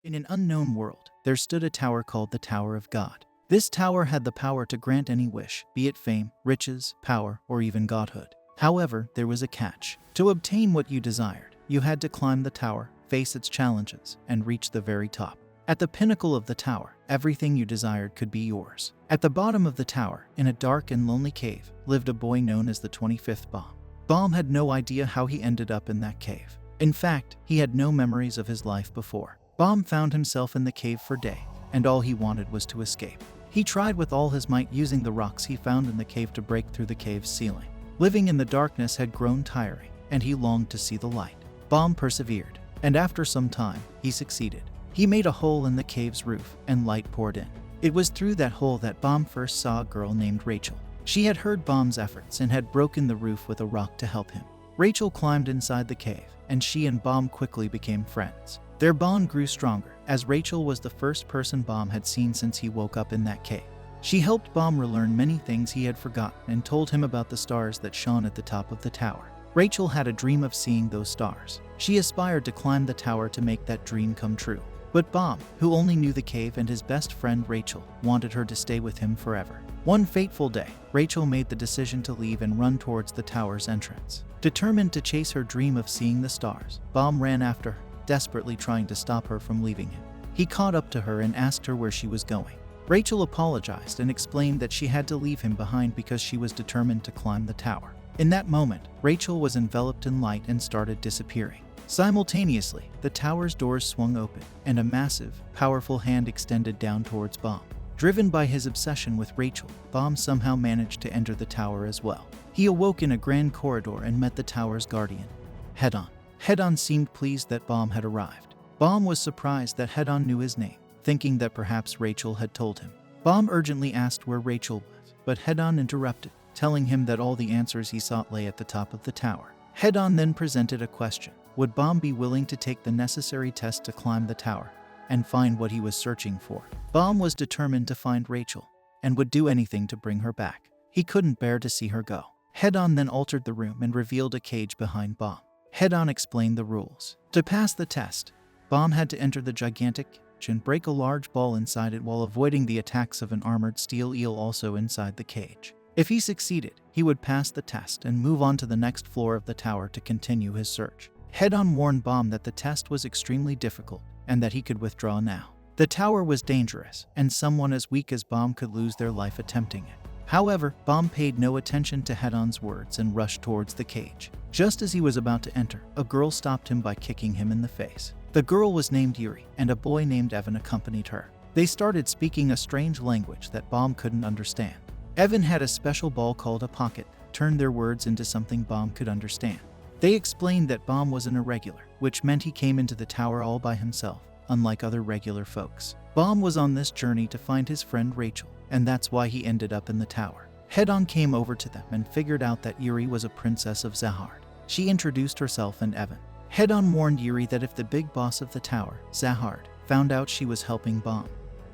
In an unknown world, there stood a tower called the Tower of God. This tower had the power to grant any wish, be it fame, riches, power, or even godhood. However, there was a catch. To obtain what you desired, you had to climb the tower, face its challenges, and reach the very top. At the pinnacle of the tower, everything you desired could be yours. At the bottom of the tower, in a dark and lonely cave, lived a boy known as the 25th Bomb. Bomb had no idea how he ended up in that cave. In fact, he had no memories of his life before. Bomb found himself in the cave for days, and all he wanted was to escape. He tried with all his might using the rocks he found in the cave to break through the cave's ceiling. Living in the darkness had grown tiring, and he longed to see the light. Bomb persevered, and after some time, he succeeded. He made a hole in the cave's roof, and light poured in. It was through that hole that Bomb first saw a girl named Rachel. She had heard Bomb's efforts and had broken the roof with a rock to help him. Rachel climbed inside the cave, and she and Bomb quickly became friends. Their bond grew stronger, as Rachel was the first person Bomb had seen since he woke up in that cave. She helped Bomb relearn many things he had forgotten and told him about the stars that shone at the top of the tower. Rachel had a dream of seeing those stars. She aspired to climb the tower to make that dream come true. But Bomb, who only knew the cave and his best friend Rachel, wanted her to stay with him forever. One fateful day, Rachel made the decision to leave and run towards the tower's entrance. Determined to chase her dream of seeing the stars, Bomb ran after her, desperately trying to stop her from leaving him. He caught up to her and asked her where she was going. Rachel apologized and explained that she had to leave him behind because she was determined to climb the tower. In that moment, Rachel was enveloped in light and started disappearing. Simultaneously, the tower's doors swung open, and a massive, powerful hand extended down towards Bomb. Driven by his obsession with Rachel, Bomb somehow managed to enter the tower as well. He awoke in a grand corridor and met the tower's guardian, Head-On. Head-On seemed pleased that Bomb had arrived. Bomb was surprised that Head-On knew his name, thinking that perhaps Rachel had told him. Bomb urgently asked where Rachel was, but Head-On interrupted, telling him that all the answers he sought lay at the top of the tower. Head-On then presented a question. Would Bomb be willing to take the necessary test to climb the tower and find what he was searching for? Bomb was determined to find Rachel and would do anything to bring her back. He couldn't bear to see her go. Head-On then altered the room and revealed a cage behind Bomb. Head-On explained the rules. To pass the test, Bomb had to enter the gigantic cage and break a large ball inside it while avoiding the attacks of an armored steel eel also inside the cage. If he succeeded, he would pass the test and move on to the next floor of the tower to continue his search. Head-On warned Bomb that the test was extremely difficult and that he could withdraw now. The tower was dangerous, and someone as weak as Bomb could lose their life attempting it. However, Bomb paid no attention to Head-On's words and rushed towards the cage. Just as he was about to enter, a girl stopped him by kicking him in the face. The girl was named Yuri, and a boy named Evan accompanied her. They started speaking a strange language that Bomb couldn't understand. Evan had a special ball called a pocket, turned their words into something Bomb could understand. They explained that Bomb was an irregular, which meant he came into the tower all by himself, unlike other regular folks. Bomb was on this journey to find his friend Rachel, and that's why he ended up in the tower. Head-On came over to them and figured out that Yuri was a princess of Zahard. She introduced herself and Evan. Head-On warned Yuri that if the big boss of the tower, Zahard, found out she was helping Bomb,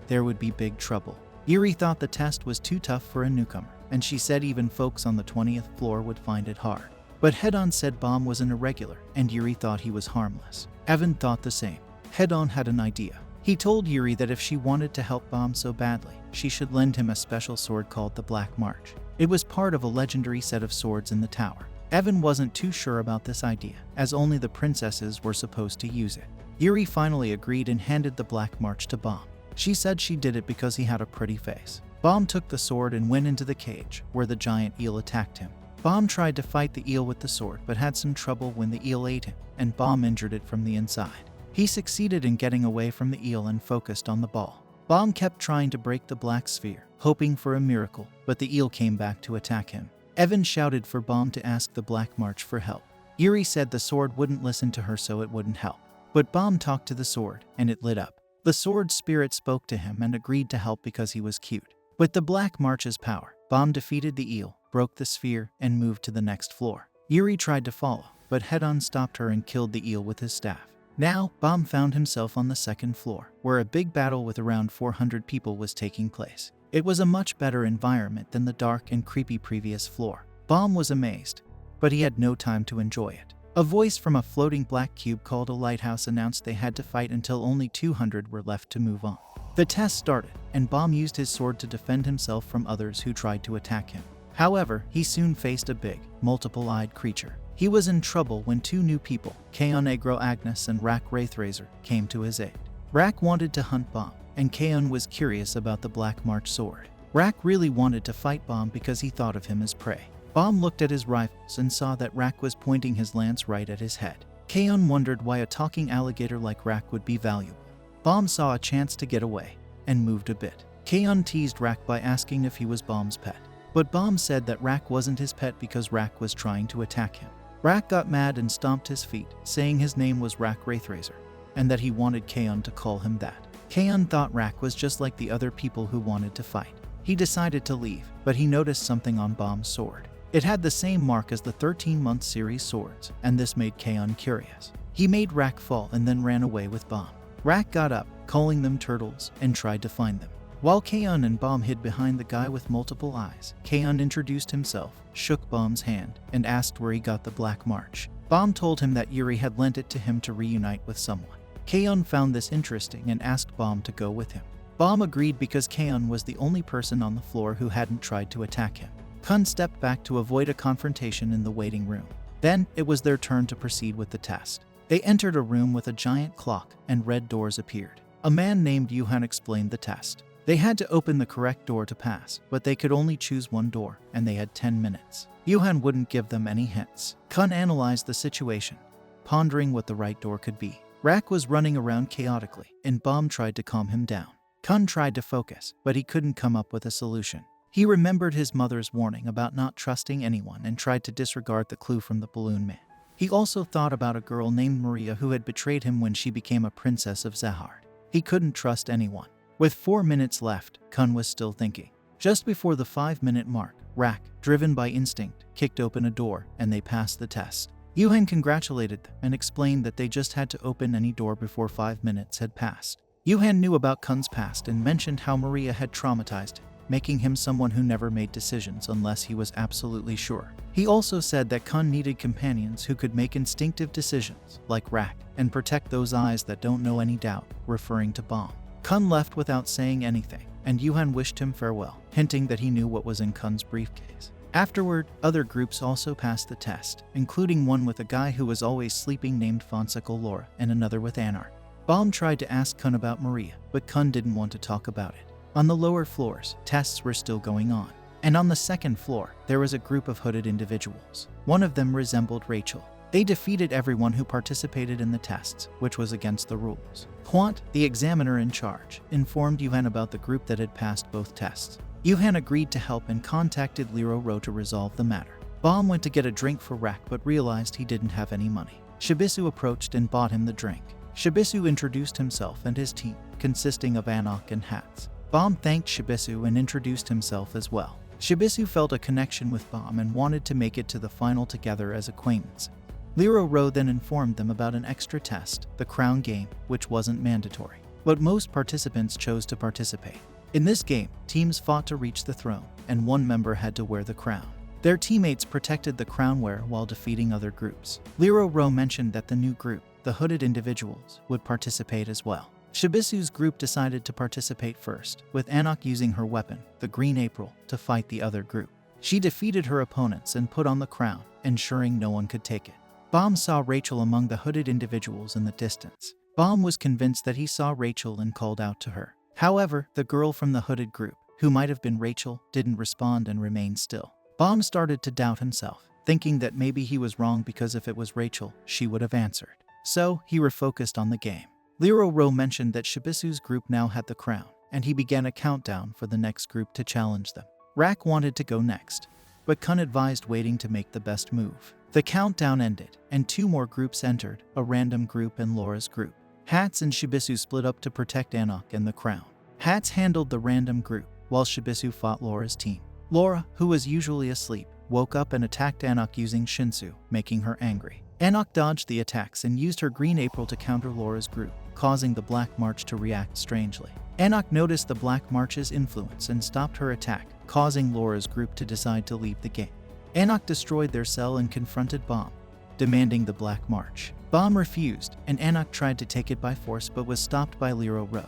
there would be big trouble. Yuri thought the test was too tough for a newcomer, and she said even folks on the 20th floor would find it hard. But Head-On said Bomb was an irregular, and Yuri thought he was harmless. Evan thought the same. Head-On had an idea. He told Yuri that if she wanted to help Bomb so badly, she should lend him a special sword called the Black March. It was part of a legendary set of swords in the tower. Evan wasn't too sure about this idea, as only the princesses were supposed to use it. Yuri finally agreed and handed the Black March to Bomb. She said she did it because he had a pretty face. Bomb took the sword and went into the cage, where the giant eel attacked him. Bomb tried to fight the eel with the sword, but had some trouble when the eel ate him, and Bomb injured it from the inside. He succeeded in getting away from the eel and focused on the ball. Bomb kept trying to break the black sphere, hoping for a miracle, but the eel came back to attack him. Evan shouted for Bomb to ask the Black March for help. Yuri said the sword wouldn't listen to her, so it wouldn't help. But Bomb talked to the sword, and it lit up. The sword's spirit spoke to him and agreed to help because he was cute. With the Black March's power, Bomb defeated the eel, broke the sphere, and moved to the next floor. Yuri tried to follow, but Head-On stopped her and killed the eel with his staff. Now, Bomb found himself on the second floor, where a big battle with around 400 people was taking place. It was a much better environment than the dark and creepy previous floor. Bomb was amazed, but he had no time to enjoy it. A voice from a floating black cube called a lighthouse announced they had to fight until only 200 were left to move on. The test started, and Bomb used his sword to defend himself from others who tried to attack him. However, he soon faced a big, multiple-eyed creature. He was in trouble when two new people, Kaon Agro Agnes and Rak Wraithrazor, came to his aid. Rak wanted to hunt Bomb, and Kaon was curious about the Black March sword. Rak really wanted to fight Bomb because he thought of him as prey. Bomb looked at his rifles and saw that Rak was pointing his lance right at his head. Kaon wondered why a talking alligator like Rak would be valuable. Bomb saw a chance to get away, and moved a bit. Kaon teased Rak by asking if he was Bomb's pet. But Bomb said that Rak wasn't his pet because Rak was trying to attack him. Rak got mad and stomped his feet, saying his name was Rak Wraithrazor, and that he wanted Kaon to call him that. Kaon thought Rak was just like the other people who wanted to fight. He decided to leave, but he noticed something on Bomb's sword. It had the same mark as the 13-month series swords, and this made Kaon curious. He made Rak fall and then ran away with Bomb. Rak got up, calling them turtles, and tried to find them. While Kaon and Bomb hid behind the guy with multiple eyes, Kaon introduced himself, shook Bomb's hand, and asked where he got the Black March. Bomb told him that Yuri had lent it to him to reunite with someone. Kaon found this interesting and asked Bomb to go with him. Bomb agreed because Kaon was the only person on the floor who hadn't tried to attack him. Kun stepped back to avoid a confrontation in the waiting room. Then, it was their turn to proceed with the test. They entered a room with a giant clock, and red doors appeared. A man named Yuhan explained the test. They had to open the correct door to pass, but they could only choose one door, and they had 10 minutes. Yuhan wouldn't give them any hints. Kun analyzed the situation, pondering what the right door could be. Rak was running around chaotically, and Bomb tried to calm him down. Kun tried to focus, but he couldn't come up with a solution. He remembered his mother's warning about not trusting anyone and tried to disregard the clue from the balloon man. He also thought about a girl named Maria who had betrayed him when she became a princess of Zahard. He couldn't trust anyone. With 4 minutes left, Kun was still thinking. Just before the 5-minute mark, Rak, driven by instinct, kicked open a door, and they passed the test. Yuhan congratulated them and explained that they just had to open any door before 5 minutes had passed. Yuhan knew about Kun's past and mentioned how Maria had traumatized him, making him someone who never made decisions unless he was absolutely sure. He also said that Kun needed companions who could make instinctive decisions, like Rak, and protect those eyes that don't know any doubt, referring to Bomb. Kun left without saying anything, and Yuhan wished him farewell, hinting that he knew what was in Kun's briefcase. Afterward, other groups also passed the test, including one with a guy who was always sleeping named Fonsicle Laura and another with Anar. Bomb tried to ask Kun about Maria, but Kun didn't want to talk about it. On the lower floors, tests were still going on, and on the second floor, there was a group of hooded individuals. One of them resembled Rachel. They defeated everyone who participated in the tests, which was against the rules. Hwant, the examiner in charge, informed Yuhan about the group that had passed both tests. Yuhan agreed to help and contacted Liro Ro to resolve the matter. Bomb went to get a drink for Rak but realized he didn't have any money. Shibisu approached and bought him the drink. Shibisu introduced himself and his team, consisting of Anok and Hats. Bomb thanked Shibisu and introduced himself as well. Shibisu felt a connection with Bomb and wanted to make it to the final together as acquaintances. Liro Ro then informed them about an extra test, the crown game, which wasn't mandatory. But most participants chose to participate. In this game, teams fought to reach the throne, and one member had to wear the crown. Their teammates protected the crown wearer while defeating other groups. Liro Ro mentioned that the new group, the hooded individuals, would participate as well. Shibisu's group decided to participate first, with Anok using her weapon, the Green April, to fight the other group. She defeated her opponents and put on the crown, ensuring no one could take it. Bomb saw Rachel among the hooded individuals in the distance. Bomb was convinced that he saw Rachel and called out to her. However, the girl from the hooded group, who might have been Rachel, didn't respond and remained still. Bomb started to doubt himself, thinking that maybe he was wrong because if it was Rachel, she would have answered. So, he refocused on the game. Liro Ro mentioned that Shibisu's group now had the crown, and he began a countdown for the next group to challenge them. Rak wanted to go next, but Kun advised waiting to make the best move. The countdown ended, and 2 more groups entered, a random group and Laura's group. Hats and Shibisu split up to protect Anok and the crown. Hats handled the random group, while Shibisu fought Laura's team. Laura, who was usually asleep, woke up and attacked Anok using Shinsu, making her angry. Anok dodged the attacks and used her Green April to counter Laura's group, causing the Black March to react strangely. Anok noticed the Black March's influence and stopped her attack, causing Laura's group to decide to leave the game. Anok destroyed their cell and confronted Bomb, demanding the Black March. Bomb refused, and Anak tried to take it by force but was stopped by Lero Ro,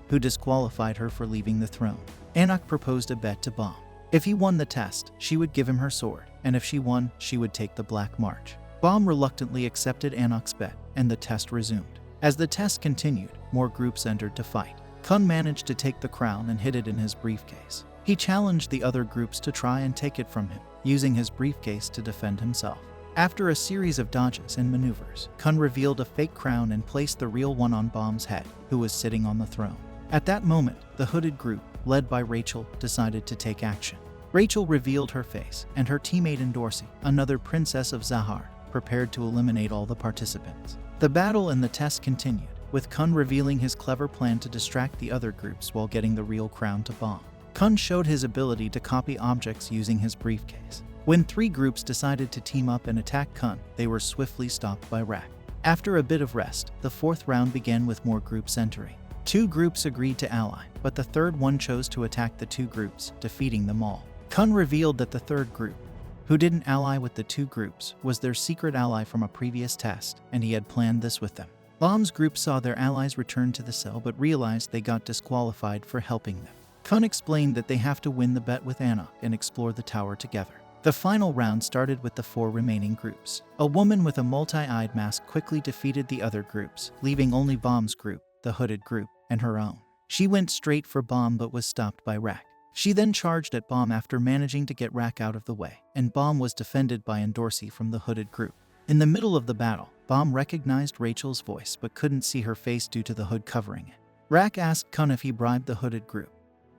who disqualified her for leaving the throne. Anak proposed a bet to Bomb. If he won the test, she would give him her sword, and if she won, she would take the Black March. Bomb reluctantly accepted Anak's bet, and the test resumed. As the test continued, more groups entered to fight. Kun managed to take the crown and hid it in his briefcase. He challenged the other groups to try and take it from him, using his briefcase to defend himself. After a series of dodges and maneuvers, Kun revealed a fake crown and placed the real one on Bomb's head, who was sitting on the throne. At that moment, the hooded group, led by Rachel, decided to take action. Rachel revealed her face, and her teammate Endorsi, another princess of Zahar, prepared to eliminate all the participants. The battle and the test continued, with Kun revealing his clever plan to distract the other groups while getting the real crown to Bomb. Kun showed his ability to copy objects using his briefcase. When 3 groups decided to team up and attack Kun, they were swiftly stopped by Rak. After a bit of rest, the 4th round began with more groups entering. 2 groups agreed to ally, but the 3rd one chose to attack the 2 groups, defeating them all. Kun revealed that the 3rd group, who didn't ally with the 2 groups, was their secret ally from a previous test, and he had planned this with them. Bomb's group saw their allies return to the cell but realized they got disqualified for helping them. Kun explained that they have to win the bet with Anak and explore the tower together. The final round started with the 4 remaining groups. A woman with a multi-eyed mask quickly defeated the other groups, leaving only Bomb's group, the hooded group, and her own. She went straight for Bomb but was stopped by Rak. She then charged at Bomb after managing to get Rak out of the way, and Bomb was defended by Endorsi from the hooded group. In the middle of the battle, Bomb recognized Rachel's voice but couldn't see her face due to the hood covering it. Rak asked Kun if he bribed the hooded group,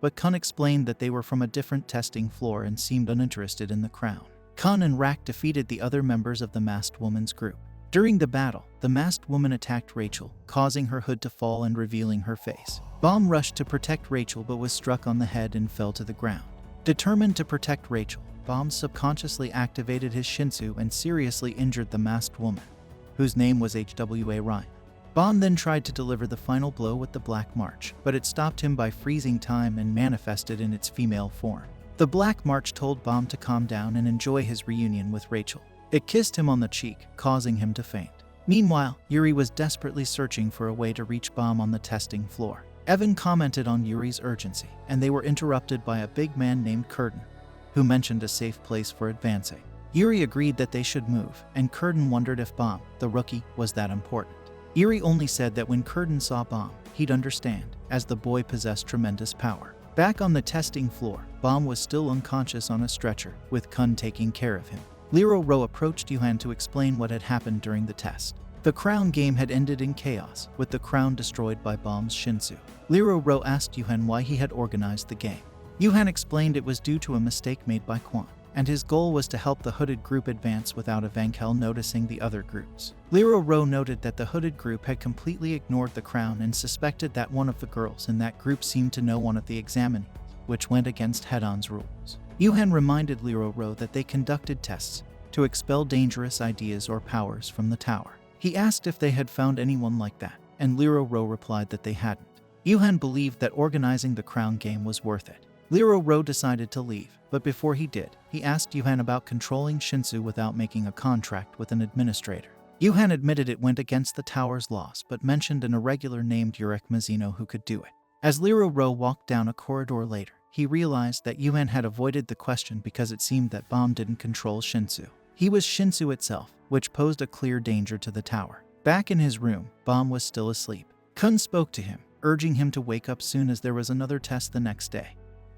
but Kun explained that they were from a different testing floor and seemed uninterested in the crown. Kun and Rak defeated the other members of the masked woman's group. During the battle, the masked woman attacked Rachel, causing her hood to fall and revealing her face. Bomb rushed to protect Rachel but was struck on the head and fell to the ground. Determined to protect Rachel, Bomb subconsciously activated his Shinsu and seriously injured the masked woman, whose name was HWA Ryan. Bomb then tried to deliver the final blow with the Black March, but it stopped him by freezing time and manifested in its female form. The Black March told Bomb to calm down and enjoy his reunion with Rachel. It kissed him on the cheek, causing him to faint. Meanwhile, Yuri was desperately searching for a way to reach Bomb on the testing floor. Evan commented on Yuri's urgency, and they were interrupted by a big man named Curtin, who mentioned a safe place for advancing. Yuri agreed that they should move, and Curtin wondered if Bomb, the rookie, was that important. Yuri only said that when Curtin saw Bomb, he'd understand, as the boy possessed tremendous power. Back on the testing floor, Bomb was still unconscious on a stretcher, with Kun taking care of him. Lero Ro approached Yuhan to explain what had happened during the test. The crown game had ended in chaos, with the crown destroyed by Bomb's Shinsu. Lero Ro asked Yuhan why he had organized the game. Yuhan explained it was due to a mistake made by Quan, and his goal was to help the hooded group advance without Evankel noticing the other groups. Lero Ro noted that the hooded group had completely ignored the crown and suspected that one of the girls in that group seemed to know one of the examinees, which went against Hedon's rules. Yuhan reminded Lero Ro that they conducted tests to expel dangerous ideas or powers from the tower. He asked if they had found anyone like that, and Lero Ro replied that they hadn't. Yuhan believed that organizing the crown game was worth it. Lero Ro decided to leave, but before he did, he asked Yuhan about controlling Shinsu without making a contract with an administrator. Yuhan admitted it went against the tower's laws, but mentioned an irregular named Yurek Mazino who could do it. As Lero Ro walked down a corridor later, he realized that Yuhan had avoided the question because it seemed that Bomb didn't control Shinsu. He was Shinsu itself, which posed a clear danger to the tower. Back in his room, Bomb was still asleep. Kun spoke to him, urging him to wake up soon as there was another test the next day,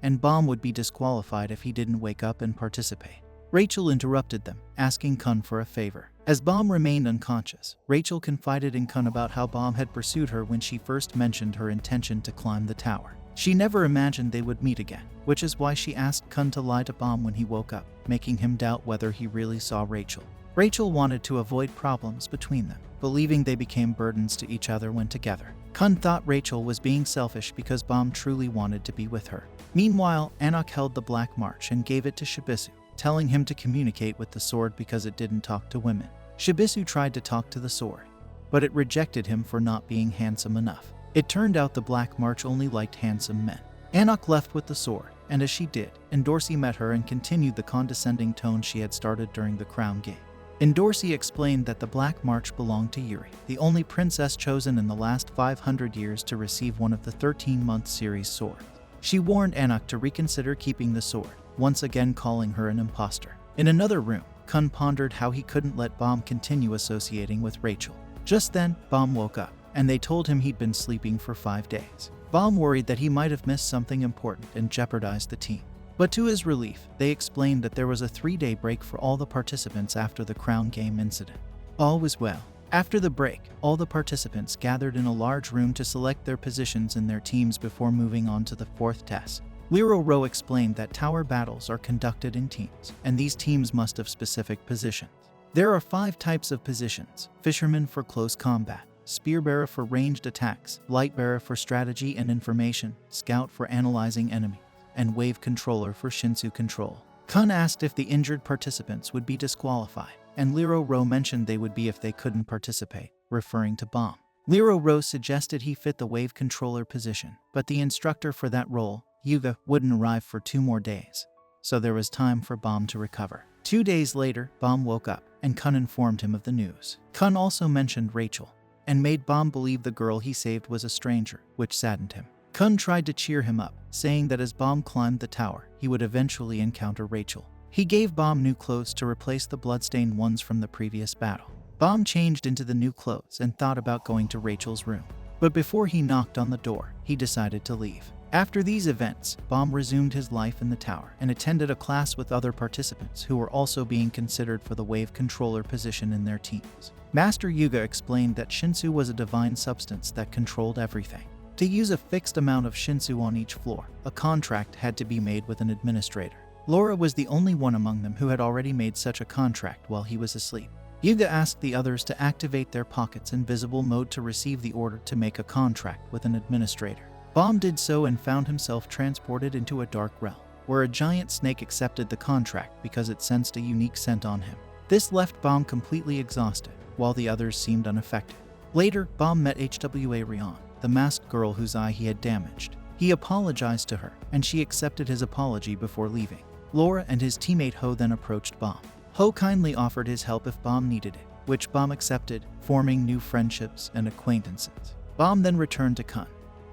and Bomb would be disqualified if he didn't wake up and participate. Rachel interrupted them, asking Kun for a favor. As Bomb remained unconscious, Rachel confided in Kun about how Bomb had pursued her when she first mentioned her intention to climb the tower. She never imagined they would meet again, which is why she asked Kun to lie to Bomb when he woke up, making him doubt whether he really saw Rachel. Rachel wanted to avoid problems between them, believing they became burdens to each other when together. Kun thought Rachel was being selfish because Bomb truly wanted to be with her. Meanwhile, Anak held the Black March and gave it to Shibisu, telling him to communicate with the sword because it didn't talk to women. Shibisu tried to talk to the sword, but it rejected him for not being handsome enough. It turned out the Black March only liked handsome men. Anak left with the sword, and as she did, Endorsi met her and continued the condescending tone she had started during the crown game. Endorsi explained that the Black March belonged to Yuri, the only princess chosen in the last 500 years to receive one of the 13-month series swords. She warned Anak to reconsider keeping the sword, once again calling her an imposter. In another room, Kun pondered how he couldn't let Bomb continue associating with Rachel. Just then, Bomb woke up, and they told him he'd been sleeping for 5 days. Bomb worried that he might have missed something important and jeopardized the team. But to his relief, they explained that there was a 3-day break for all the participants after the Crown Game incident. All was well. After the break, all the participants gathered in a large room to select their positions in their teams before moving on to the 4th test. Lero Ro explained that tower battles are conducted in teams, and these teams must have specific positions. There are 5 types of positions: Fisherman for close combat, Spearbearer for ranged attacks, Lightbearer for strategy and information, Scout for analyzing enemies, and Wave Controller for Shinsu control. Kun asked if the injured participants would be disqualified, and Lero Ro mentioned they would be if they couldn't participate, referring to Bomb. Lero Ro suggested he fit the Wave Controller position, but the instructor for that role, Yuga, wouldn't arrive for 2 more days, so there was time for Bomb to recover. 2 days later, Bomb woke up, and Kun informed him of the news. Kun also mentioned Rachel, and made Bomb believe the girl he saved was a stranger, which saddened him. Kun tried to cheer him up, saying that as Bomb climbed the tower, he would eventually encounter Rachel. He gave Bomb new clothes to replace the bloodstained ones from the previous battle. Bomb changed into the new clothes and thought about going to Rachel's room. But before he knocked on the door, he decided to leave. After these events, Bomb resumed his life in the tower and attended a class with other participants who were also being considered for the Wave Controller position in their teams. Master Yuga explained that Shinsu was a divine substance that controlled everything. To use a fixed amount of Shinsu on each floor, a contract had to be made with an administrator. Laura was the only one among them who had already made such a contract while he was asleep. Yuga asked the others to activate their pockets in visible mode to receive the order to make a contract with an administrator. Bomb did so and found himself transported into a dark realm, where a giant snake accepted the contract because it sensed a unique scent on him. This left Bomb completely exhausted, while the others seemed unaffected. Later, Bomb met Hwa Rion, the masked girl whose eye he had damaged. He apologized to her, and she accepted his apology before leaving. Laura and his teammate Ho then approached Bomb. Ho kindly offered his help if Bomb needed it, which Bomb accepted, forming new friendships and acquaintances. Bomb then returned to Kun,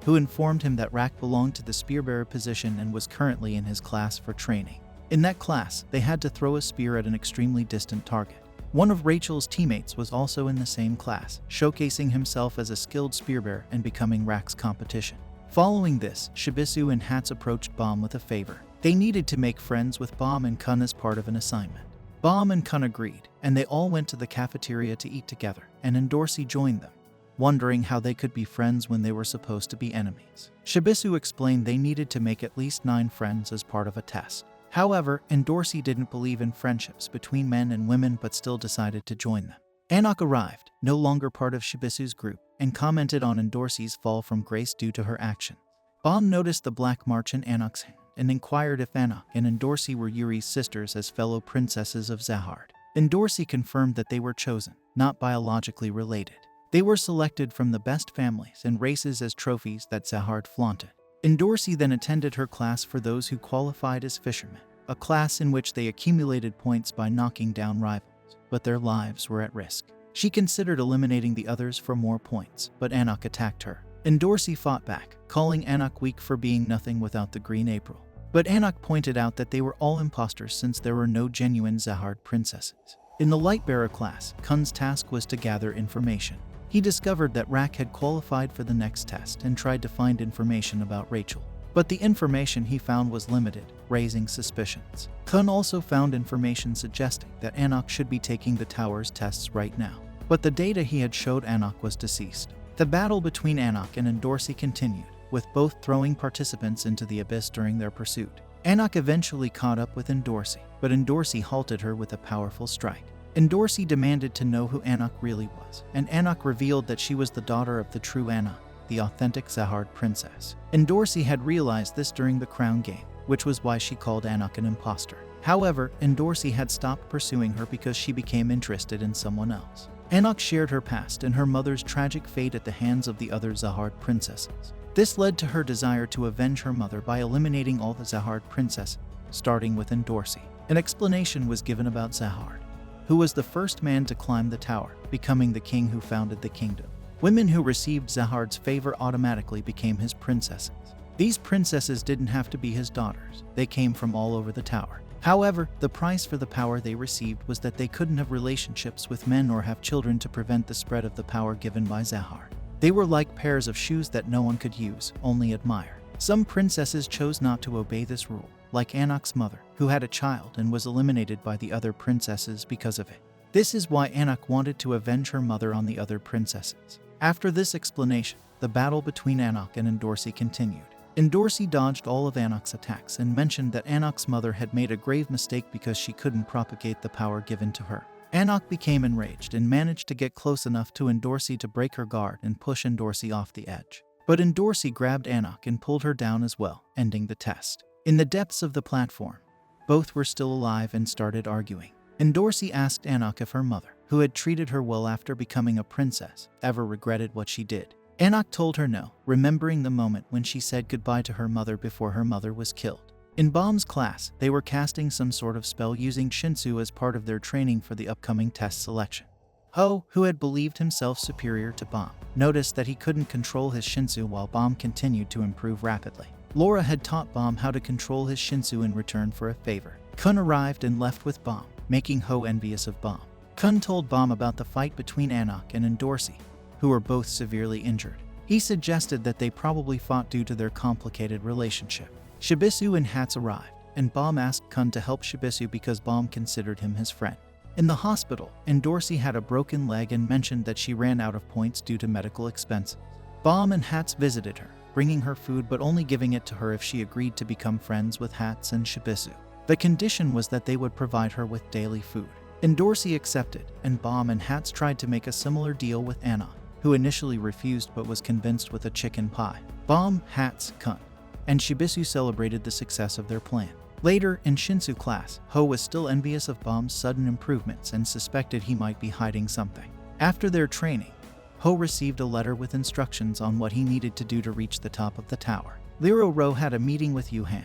who informed him that Rak belonged to the Spearbearer position and was currently in his class for training. In that class, they had to throw a spear at an extremely distant target. One of Rachel's teammates was also in the same class, showcasing himself as a skilled spearbearer and becoming Rak's competition. Following this, Shibisu and Hats approached Bomb with a favor. They needed to make friends with Bomb and Kun as part of an assignment. Bomb and Kun agreed, and they all went to the cafeteria to eat together, and Endorsi joined them, wondering how they could be friends when they were supposed to be enemies. Shibisu explained they needed to make at least 9 friends as part of a test. However, Endorsi didn't believe in friendships between men and women but still decided to join them. Anak arrived, no longer part of Shibisu's group, and commented on Endorsi's fall from grace due to her actions. Bomb noticed the black march in Anak's hand and inquired if Anak and Endorsi were Yuri's sisters as fellow princesses of Zahard. Endorsi confirmed that they were chosen, not biologically related. They were selected from the best families and races as trophies that Zahard flaunted. Endorsi then attended her class for those who qualified as fishermen, a class in which they accumulated points by knocking down rivals, but their lives were at risk. She considered eliminating the others for more points, but Anak attacked her. Endorsi fought back, calling Anak weak for being nothing without the green April. But Anak pointed out that they were all imposters since there were no genuine Zahard princesses. In the Lightbearer class, Kun's task was to gather information. He discovered that Rak had qualified for the next test and tried to find information about Rachel. But the information he found was limited, raising suspicions. Kun also found information suggesting that Anak should be taking the tower's tests right now. But the data he had showed Anak was deceased. The battle between Anak and Endorsi continued, with both throwing participants into the abyss during their pursuit. Anak eventually caught up with Endorsi, but Endorsi halted her with a powerful strike. Endorsi demanded to know who Anak really was, and Anak revealed that she was the daughter of the true Anak, the authentic Zahard princess. Endorsi had realized this during the crown game, which was why she called Anak an imposter. However, Endorsi had stopped pursuing her because she became interested in someone else. Anak shared her past and her mother's tragic fate at the hands of the other Zahard princesses. This led to her desire to avenge her mother by eliminating all the Zahard princesses, starting with Endorsi. An explanation was given about Zahard. who was the first man to climb the tower, becoming the king who founded the kingdom. Women who received Zahard's favor automatically became his princesses. These princesses didn't have to be his daughters. They came from all over the tower. However, the price for the power they received was that they couldn't have relationships with men or have children to prevent the spread of the power given by Zahard. They were like pairs of shoes that no one could use, only admire. Some princesses chose not to obey this rule, like Anak's mother, who had a child and was eliminated by the other princesses because of it. This is why Anak wanted to avenge her mother on the other princesses. After this explanation, the battle between Anak and Endorsi continued. Endorsi dodged all of Anak's attacks and mentioned that Anak's mother had made a grave mistake because she couldn't propagate the power given to her. Anak became enraged and managed to get close enough to Endorsi to break her guard and push Endorsi off the edge. But Endorsi grabbed Anak and pulled her down as well, ending the test. In the depths of the platform, both were still alive and started arguing. Endorsi asked Anak if her mother, who had treated her well after becoming a princess, ever regretted what she did. Anak told her no, remembering the moment when she said goodbye to her mother before her mother was killed. In Baum's class, they were casting some sort of spell using Shinsu as part of their training for the upcoming test selection. Ho, who had believed himself superior to Baum, noticed that he couldn't control his Shinsu while Baum continued to improve rapidly. Laura had taught Baum how to control his Shinsu in return for a favor. Kun arrived and left with Baum, making Ho envious of Baum. Kun told Baum about the fight between Anak and Endorsi, who were both severely injured. He suggested that they probably fought due to their complicated relationship. Shibisu and Hats arrived, and Baum asked Kun to help Shibisu because Baum considered him his friend. In the hospital, Endorsi had a broken leg and mentioned that she ran out of points due to medical expenses. Baum and Hats visited her, bringing her food but only giving it to her if she agreed to become friends with Hats and Shibisu. The condition was that they would provide her with daily food. Endorsi accepted, and Baum and Hats tried to make a similar deal with Anna, who initially refused but was convinced with a chicken pie. Baum, Hats, Kun, and Shibisu celebrated the success of their plan. Later, in Shinsu class, Ho was still envious of Baum's sudden improvements and suspected he might be hiding something. After their training, Ho received a letter with instructions on what he needed to do to reach the top of the tower. Liro Ro had a meeting with Yuhan,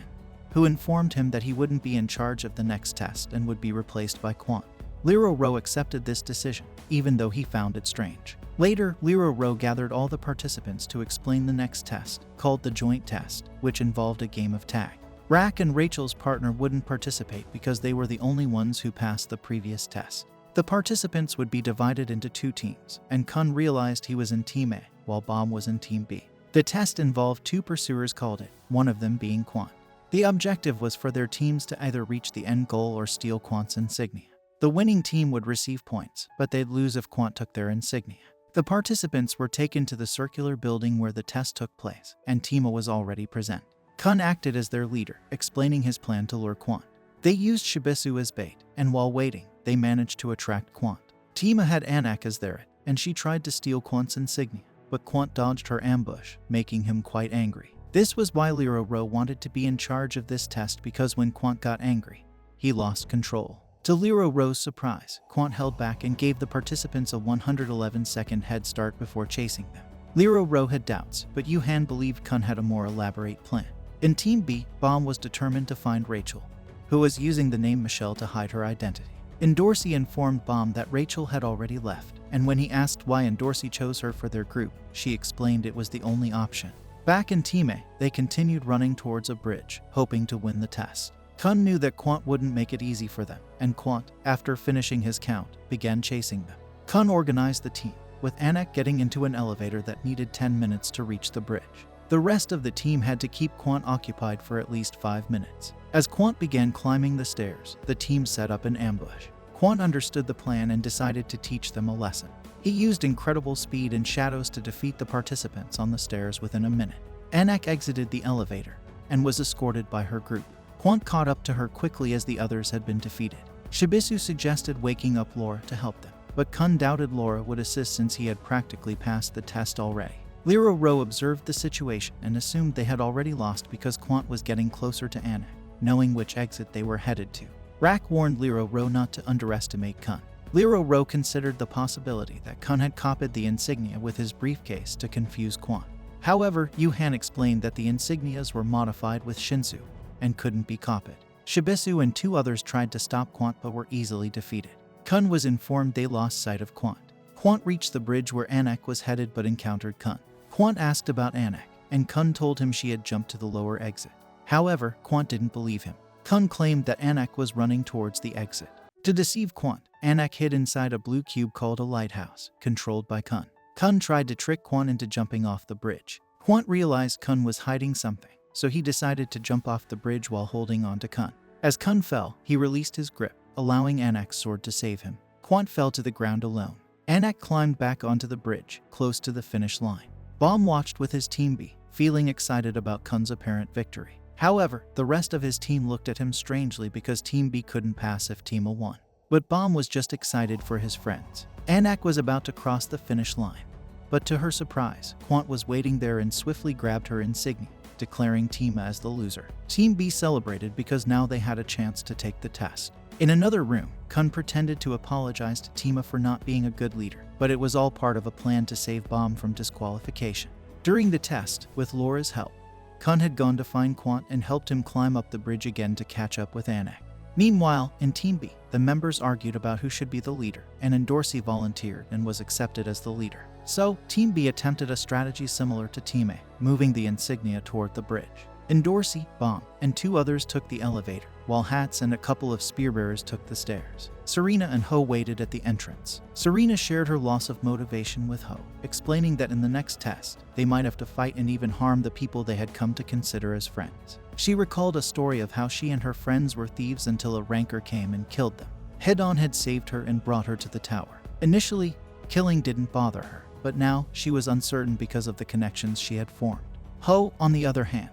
who informed him that he wouldn't be in charge of the next test and would be replaced by Quan. Liro Ro accepted this decision, even though he found it strange. Later, Liro Ro gathered all the participants to explain the next test, called the joint test, which involved a game of tag. Rack and Rachel's partner wouldn't participate because they were the only ones who passed the previous test. The participants would be divided into two teams, and Kun realized he was in Team A, while Baum was in Team B. The test involved two pursuers called it, one of them being Quan. The objective was for their teams to either reach the end goal or steal Quant's insignia. The winning team would receive points, but they'd lose if Quant took their insignia. The participants were taken to the circular building where the test took place, and Tima was already present. Kun acted as their leader, explaining his plan to lure Quant. They used Shibisu as bait, and while waiting, they managed to attract Quant. Tima had Anak as their it, and she tried to steal Quant's insignia, but Quant dodged her ambush, making him quite angry. This was why Liro Ro wanted to be in charge of this test because when Quant got angry, he lost control. To Liro Ro's surprise, Quant held back and gave the participants a 111-second head start before chasing them. Liro Ro had doubts, but Yuhan believed Kun had a more elaborate plan. In Team B, Baum was determined to find Rachel, who was using the name Michelle to hide her identity. Endorsi informed Baum that Rachel had already left, and when he asked why Endorsi chose her for their group, she explained it was the only option. Back in Team A, they continued running towards a bridge, hoping to win the test. Kun knew that Quant wouldn't make it easy for them, and Quant, after finishing his count, began chasing them. Kun organized the team, with Anak getting into an elevator that needed 10 minutes to reach the bridge. The rest of the team had to keep Quant occupied for at least 5 minutes. As Quant began climbing the stairs, the team set up an ambush. Quant understood the plan and decided to teach them a lesson. He used incredible speed and shadows to defeat the participants on the stairs within a minute. Anak exited the elevator and was escorted by her group. Quant caught up to her quickly as the others had been defeated. Shibisu suggested waking up Laura to help them, but Kun doubted Laura would assist since he had practically passed the test already. Liro Ro observed the situation and assumed they had already lost because Quant was getting closer to Anak, knowing which exit they were headed to. Rack warned Liro Ro not to underestimate Kun. Liro Ro considered the possibility that Kun had copied the insignia with his briefcase to confuse Quant. However, Yuhan explained that the insignias were modified with Shinsu and couldn't be copied. Shibisu and two others tried to stop Quant but were easily defeated. Kun was informed they lost sight of Quant. Quant reached the bridge where Anak was headed but encountered Kun. Quant asked about Anak, and Kun told him she had jumped to the lower exit. However, Quant didn't believe him. Kun claimed that Anak was running towards the exit. To deceive Quant, Anak hid inside a blue cube called a lighthouse, controlled by Kun. Kun tried to trick Quant into jumping off the bridge. Quant realized Kun was hiding something, so he decided to jump off the bridge while holding on to Kun. As Kun fell, he released his grip, allowing Anak's sword to save him. Quant fell to the ground alone. Anak climbed back onto the bridge, close to the finish line. Bomb watched with his team B, feeling excited about Kun's apparent victory. However, the rest of his team looked at him strangely because Team B couldn't pass if Team A won. But Bomb was just excited for his friends. Anak was about to cross the finish line. But to her surprise, Quant was waiting there and swiftly grabbed her insignia, declaring Team A as the loser. Team B celebrated because now they had a chance to take the test. In another room, Kun pretended to apologize to Team A for not being a good leader, but it was all part of a plan to save Bomb from disqualification. During the test, with Laura's help, Kun had gone to find Quant and helped him climb up the bridge again to catch up with Anak. Meanwhile, in Team B, the members argued about who should be the leader, and Endorsi volunteered and was accepted as the leader. So, Team B attempted a strategy similar to Team A, moving the insignia toward the bridge. Endorsi, Bomb, and 2 others took the elevator, while Hats and a couple of spearbearers took the stairs. Serena and Ho waited at the entrance. Serena shared her loss of motivation with Ho, explaining that in the next test, they might have to fight and even harm the people they had come to consider as friends. She recalled a story of how she and her friends were thieves until a ranker came and killed them. Head-On had saved her and brought her to the tower. Initially, killing didn't bother her, but now she was uncertain because of the connections she had formed. Ho, on the other hand,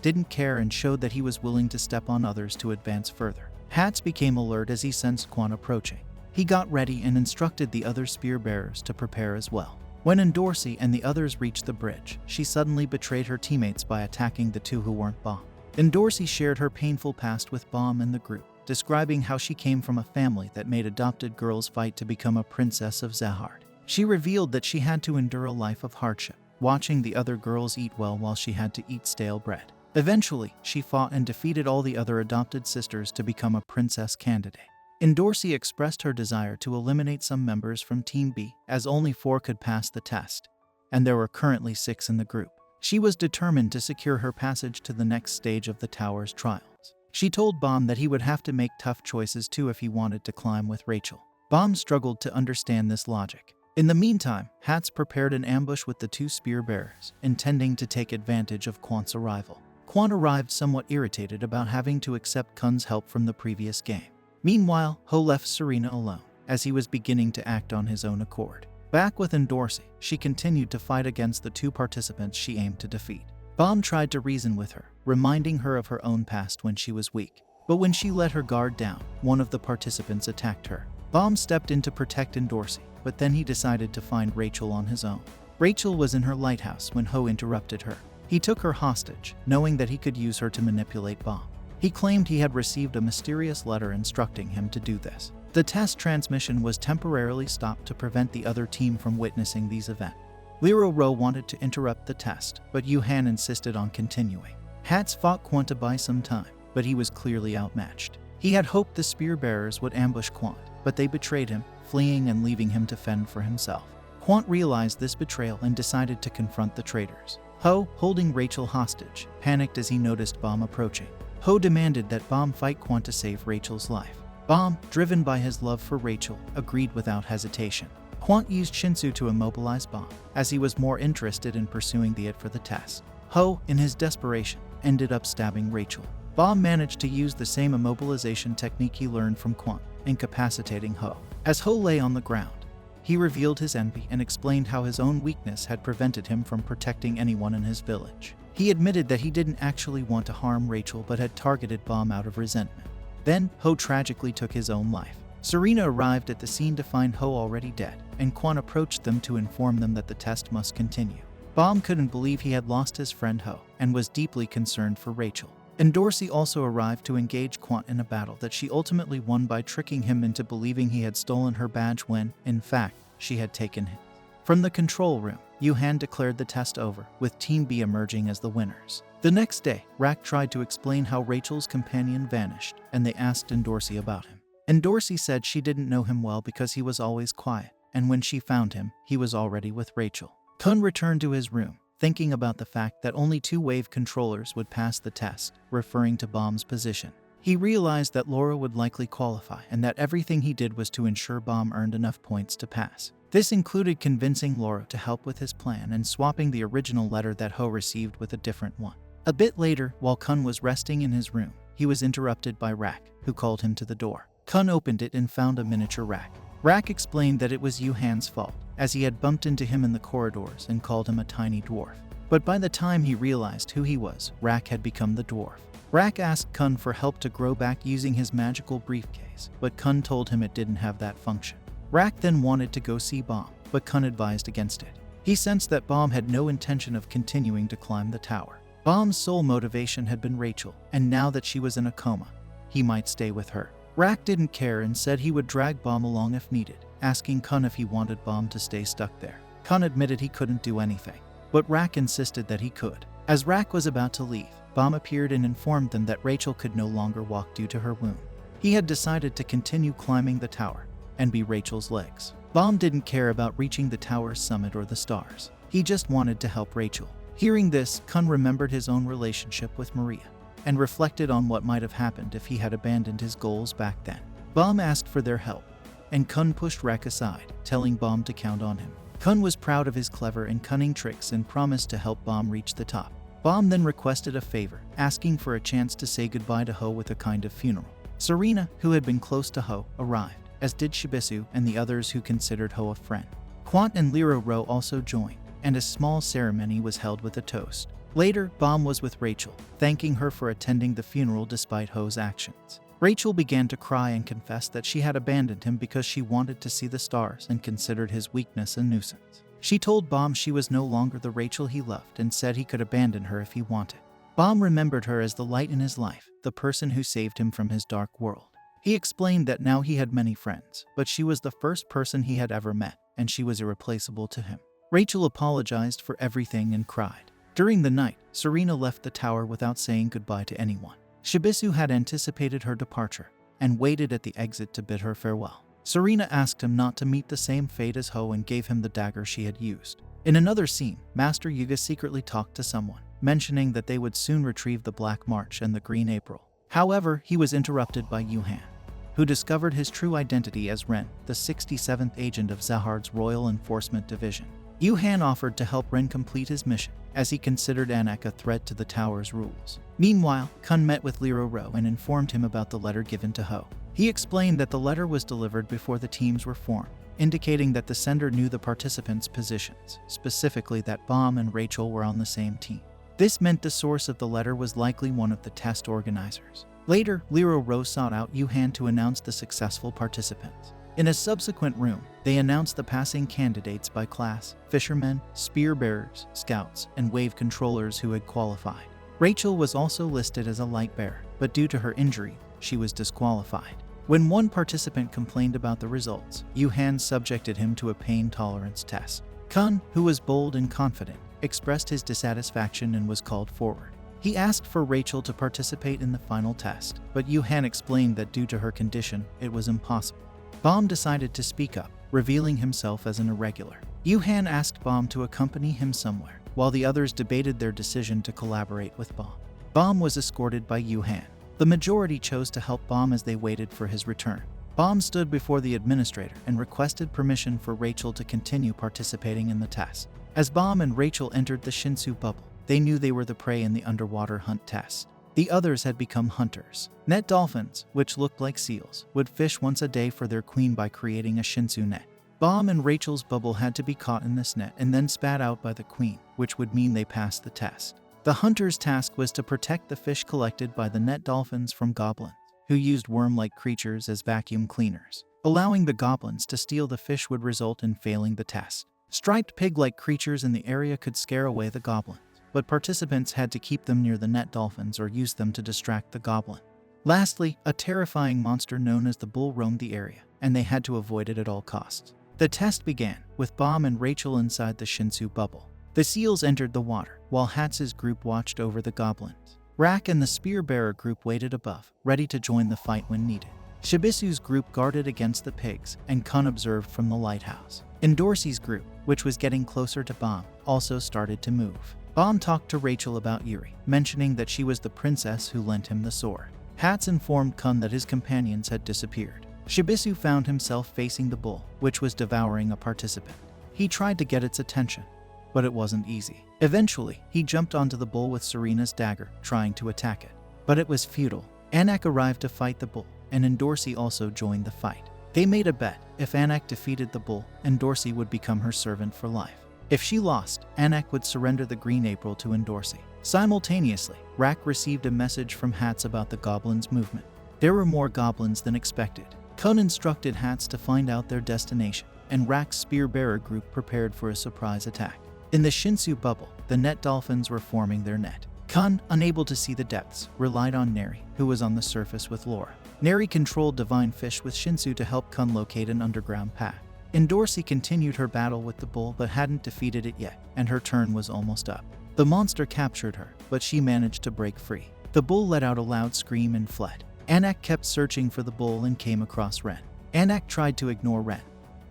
didn't care and showed that he was willing to step on others to advance further. Hats became alert as he sensed Quant approaching. He got ready and instructed the other spear bearers to prepare as well. When Endorsi and the others reached the bridge, she suddenly betrayed her teammates by attacking the 2 who weren't Bomb. Endorsi shared her painful past with Bomb and the group, describing how she came from a family that made adopted girls fight to become a princess of Zahard. She revealed that she had to endure a life of hardship, watching the other girls eat well while she had to eat stale bread. Eventually, she fought and defeated all the other adopted sisters to become a princess candidate. Endorsi expressed her desire to eliminate some members from Team B, as only 4 could pass the test, and there were currently 6 in the group. She was determined to secure her passage to the next stage of the tower's trials. She told Bomb that he would have to make tough choices too if he wanted to climb with Rachel. Bomb struggled to understand this logic. In the meantime, Hats prepared an ambush with the 2 spear bearers, intending to take advantage of Quant's arrival. Quant arrived somewhat irritated about having to accept Kun's help from the previous game. Meanwhile, Ho left Serena alone, as he was beginning to act on his own accord. Back with Endorsi, she continued to fight against the 2 participants she aimed to defeat. Bomb tried to reason with her, reminding her of her own past when she was weak. But when she let her guard down, one of the participants attacked her. Bomb stepped in to protect Endorsi, but then he decided to find Rachel on his own. Rachel was in her lighthouse when Ho interrupted her. He took her hostage, knowing that he could use her to manipulate Bomb. He claimed he had received a mysterious letter instructing him to do this. The test transmission was temporarily stopped to prevent the other team from witnessing these events. Lero Ro wanted to interrupt the test, but Yuhan insisted on continuing. Hats fought Quant to buy some time, but he was clearly outmatched. He had hoped the spear bearers would ambush Quant, but they betrayed him, fleeing and leaving him to fend for himself. Quant realized this betrayal and decided to confront the traitors. Ho, holding Rachel hostage, panicked as he noticed Bomb approaching. Ho demanded that Bomb fight Quant to save Rachel's life. Bomb, driven by his love for Rachel, agreed without hesitation. Quant used Shinsu to immobilize Bomb, as he was more interested in pursuing the it for the test. Ho, in his desperation, ended up stabbing Rachel. Bomb managed to use the same immobilization technique he learned from Quant, incapacitating Ho. As Ho lay on the ground, he revealed his envy and explained how his own weakness had prevented him from protecting anyone in his village. He admitted that he didn't actually want to harm Rachel but had targeted Bomb out of resentment. Then, Ho tragically took his own life. Serena arrived at the scene to find Ho already dead, and Quant approached them to inform them that the test must continue. Bomb couldn't believe he had lost his friend Ho, and was deeply concerned for Rachel. Endorsi also arrived to engage Quant in a battle that she ultimately won by tricking him into believing he had stolen her badge when, in fact, she had taken his. From the control room, Yuhan declared the test over, with Team B emerging as the winners. The next day, Rak tried to explain how Rachel's companion vanished, and they asked Endorsi about him. And Dorsey said she didn't know him well because he was always quiet, and when she found him, he was already with Rachel. Kun returned to his room, thinking about the fact that only 2 wave controllers would pass the test, referring to Bomb's position. He realized that Laura would likely qualify and that everything he did was to ensure Bomb earned enough points to pass. This included convincing Laura to help with his plan and swapping the original letter that Ho received with a different one. A bit later, while Kun was resting in his room, he was interrupted by Rak, who called him to the door. Kun opened it and found a miniature Rak. Rak explained that it was Yuhan's fault, as he had bumped into him in the corridors and called him a tiny dwarf. But by the time he realized who he was, Rak had become the dwarf. Rak asked Kun for help to grow back using his magical briefcase, but Kun told him it didn't have that function. Rak then wanted to go see Bomb, but Kun advised against it. He sensed that Bomb had no intention of continuing to climb the tower. Bomb's sole motivation had been Rachel, and now that she was in a coma, he might stay with her. Rak didn't care and said he would drag Bomb along if needed, asking Kun if he wanted Bomb to stay stuck there. Kun admitted he couldn't do anything, but Rak insisted that he could. As Rak was about to leave, Bomb appeared and informed them that Rachel could no longer walk due to her wound. He had decided to continue climbing the tower and be Rachel's legs. Bomb didn't care about reaching the tower's summit or the stars. He just wanted to help Rachel. Hearing this, Kun remembered his own relationship with Maria and reflected on what might have happened if he had abandoned his goals back then. Bomb asked for their help, and Kun pushed Rak aside, telling Bomb to count on him. Kun was proud of his clever and cunning tricks and promised to help Bomb reach the top. Bomb then requested a favor, asking for a chance to say goodbye to Ho with a kind of funeral. Serena, who had been close to Ho, arrived, as did Shibisu and the others who considered Ho a friend. Quant and Liro Ro also joined, and a small ceremony was held with a toast. Later, Bomb was with Rachel, thanking her for attending the funeral despite Ho's actions. Rachel began to cry and confessed that she had abandoned him because she wanted to see the stars and considered his weakness a nuisance. She told Bomb she was no longer the Rachel he loved and said he could abandon her if he wanted. Bomb remembered her as the light in his life, the person who saved him from his dark world. He explained that now he had many friends, but she was the first person he had ever met, and she was irreplaceable to him. Rachel apologized for everything and cried. During the night, Serena left the tower without saying goodbye to anyone. Shibisu had anticipated her departure and waited at the exit to bid her farewell. Serena asked him not to meet the same fate as Ho and gave him the dagger she had used. In another scene, Master Yuga secretly talked to someone, mentioning that they would soon retrieve the Black March and the Green April. However, he was interrupted by Yuhan, who discovered his true identity as Ren, the 67th agent of Zahard's Royal Enforcement Division. Yuhan offered to help Ren complete his mission, as he considered Anak a threat to the tower's rules. Meanwhile, Kun met with Liro Ro and informed him about the letter given to Ho. He explained that the letter was delivered before the teams were formed, indicating that the sender knew the participants' positions, specifically that Bomb and Rachel were on the same team. This meant the source of the letter was likely one of the test organizers. Later, Liro Ro sought out Yuhan to announce the successful participants. In a subsequent room, they announced the passing candidates by class: fishermen, spear bearers, scouts, and wave controllers who had qualified. Rachel was also listed as a light bearer, but due to her injury, she was disqualified. When one participant complained about the results, Yuhan subjected him to a pain tolerance test. Kun, who was bold and confident, expressed his dissatisfaction and was called forward. He asked for Rachel to participate in the final test, but Yuhan explained that due to her condition, it was impossible. Bomb decided to speak up, revealing himself as an irregular. Yuhan asked Bomb to accompany him somewhere, while the others debated their decision to collaborate with Bomb. Bomb was escorted by Yuhan. The majority chose to help Bomb as they waited for his return. Bomb stood before the administrator and requested permission for Rachel to continue participating in the test. As Bomb and Rachel entered the Shinsu bubble, they knew they were the prey in the underwater hunt test. The others had become hunters. Net dolphins, which looked like seals, would fish once a day for their queen by creating a Shinsu net. Bomb and Rachel's bubble had to be caught in this net and then spat out by the queen, which would mean they passed the test. The hunter's task was to protect the fish collected by the net dolphins from goblins, who used worm-like creatures as vacuum cleaners. Allowing the goblins to steal the fish would result in failing the test. Striped pig-like creatures in the area could scare away the goblins, but participants had to keep them near the net dolphins or use them to distract the goblin. Lastly, a terrifying monster known as the bull roamed the area, and they had to avoid it at all costs. The test began, with Bomb and Rachel inside the Shinsu bubble. The seals entered the water, while Hatz's group watched over the goblins. Rak and the spear-bearer group waited above, ready to join the fight when needed. Shibisu's group guarded against the pigs, and Kun observed from the lighthouse. Endorsi's group, which was getting closer to Bomb, also started to move. Bomb talked to Rachel about Yuri, mentioning that she was the princess who lent him the sword. Hats informed Kun that his companions had disappeared. Shibisu found himself facing the bull, which was devouring a participant. He tried to get its attention, but it wasn't easy. Eventually, he jumped onto the bull with Serena's dagger, trying to attack it. But it was futile. Anak arrived to fight the bull, and Endorsi also joined the fight. They made a bet: if Anak defeated the bull, Endorsi would become her servant for life. If she lost, Anak would surrender the Green April to Endorsi. Simultaneously, Rak received a message from Hats about the goblins' movement. There were more goblins than expected. Kun instructed Hats to find out their destination, and Rak's spear-bearer group prepared for a surprise attack. In the Shinsu bubble, the net dolphins were forming their net. Kun, unable to see the depths, relied on Neri, who was on the surface with Laura. Neri controlled divine fish with Shinsu to help Kun locate an underground path. Endorsi continued her battle with the bull but hadn't defeated it yet, and her turn was almost up. The monster captured her, but she managed to break free. The bull let out a loud scream and fled. Anak kept searching for the bull and came across Ren. Anak tried to ignore Ren,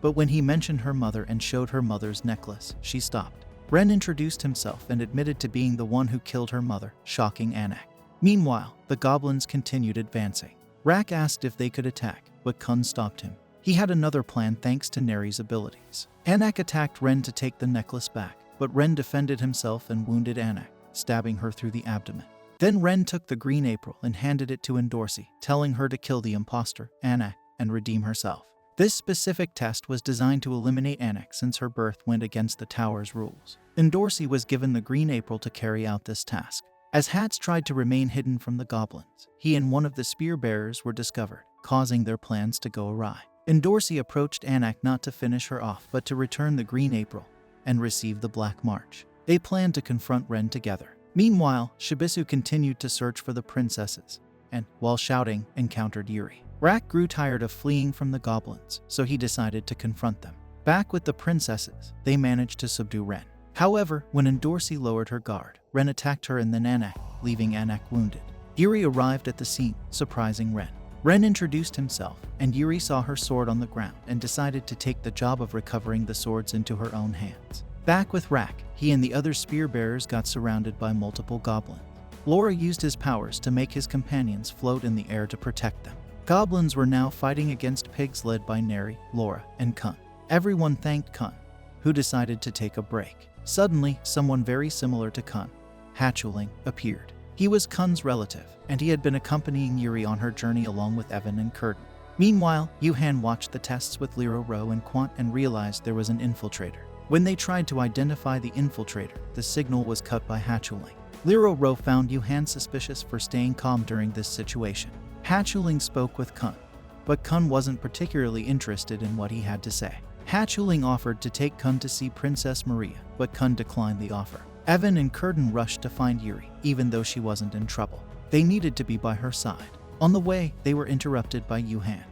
but when he mentioned her mother and showed her mother's necklace, she stopped. Ren introduced himself and admitted to being the one who killed her mother, shocking Anak. Meanwhile, the goblins continued advancing. Rak asked if they could attack, but Kun stopped him. He had another plan thanks to Neri's abilities. Anak attacked Ren to take the necklace back, but Ren defended himself and wounded Anak, stabbing her through the abdomen. Then Ren took the Green April and handed it to Endorsi, telling her to kill the imposter, Anak, and redeem herself. This specific test was designed to eliminate Anak since her birth went against the tower's rules. Endorsi was given the Green April to carry out this task. As Hats tried to remain hidden from the goblins, he and one of the spear-bearers were discovered, causing their plans to go awry. Endorsi approached Anak not to finish her off but to return the Green April and receive the Black March. They planned to confront Ren together. Meanwhile, Shibisu continued to search for the princesses, and, while shouting, encountered Yuri. Rak grew tired of fleeing from the goblins, so he decided to confront them. Back with the princesses, they managed to subdue Ren. However, when Endorsi lowered her guard, Ren attacked her and then Anak, leaving Anak wounded. Yuri arrived at the scene, surprising Ren. Ren introduced himself, and Yuri saw her sword on the ground and decided to take the job of recovering the swords into her own hands. Back with Rak, he and the other spear-bearers got surrounded by multiple goblins. Laura used his powers to make his companions float in the air to protect them. Goblins were now fighting against pigs led by Neri, Laura, and Kun. Everyone thanked Kun, who decided to take a break. Suddenly, someone very similar to Kun, Hatchling, appeared. He was Kun's relative, and he had been accompanying Yuri on her journey along with Evan and Curtin. Meanwhile, Yuhan watched the tests with Liro Ro and Quant and realized there was an infiltrator. When they tried to identify the infiltrator, the signal was cut by Hatchling. Liro Ro found Yuhan suspicious for staying calm during this situation. Hatchling spoke with Kun, but Kun wasn't particularly interested in what he had to say. Hatchling offered to take Kun to see Princess Maria, but Kun declined the offer. Evan and Curtin rushed to find Yuri, even though she wasn't in trouble. They needed to be by her side. On the way, they were interrupted by Yuhan,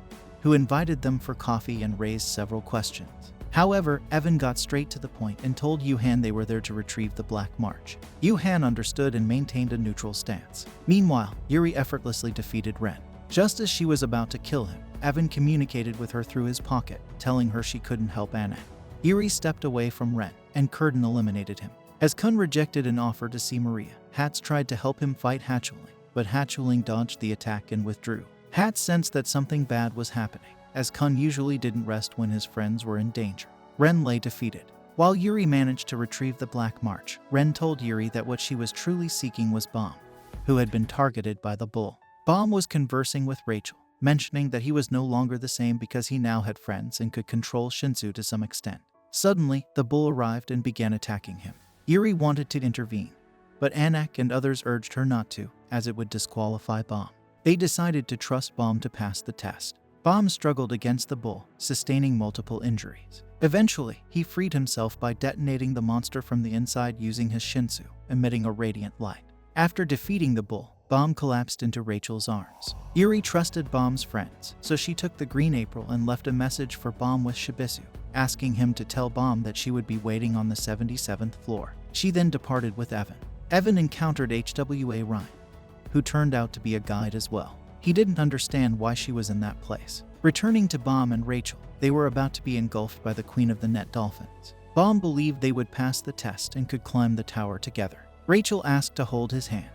who invited them for coffee and raised several questions. However, Evan got straight to the point and told Yuhan they were there to retrieve the Black March. Yuhan understood and maintained a neutral stance. Meanwhile, Yuri effortlessly defeated Ren. Just as she was about to kill him, Evan communicated with her through his pocket, telling her she couldn't help Anak. Yuri stepped away from Ren, and Curtin eliminated him. As Kun rejected an offer to see Maria, Hats tried to help him fight Hatchling, but Hatchling dodged the attack and withdrew. Hats sensed that something bad was happening, as Kun usually didn't rest when his friends were in danger. Ren lay defeated. While Yuri managed to retrieve the Black March, Ren told Yuri that what she was truly seeking was Bomb, who had been targeted by the bull. Bomb was conversing with Rachel, mentioning that he was no longer the same because he now had friends and could control Shinsu to some extent. Suddenly, the bull arrived and began attacking him. Yuri wanted to intervene, but Anak and others urged her not to, as it would disqualify Bomb. They decided to trust Bomb to pass the test. Bomb struggled against the bull, sustaining multiple injuries. Eventually, he freed himself by detonating the monster from the inside using his Shinsu, emitting a radiant light. After defeating the bull, Bomb collapsed into Rachel's arms. Yuri trusted Bomb's friends, so she took the Green April and left a message for Bomb with Shibisu, asking him to tell Bomb that she would be waiting on the 77th floor. She then departed with Evan. Evan encountered HWA Ryan, who turned out to be a guide as well. He didn't understand why she was in that place. Returning to Baum and Rachel, they were about to be engulfed by the queen of the net dolphins. Baum believed they would pass the test and could climb the tower together. Rachel asked to hold his hand,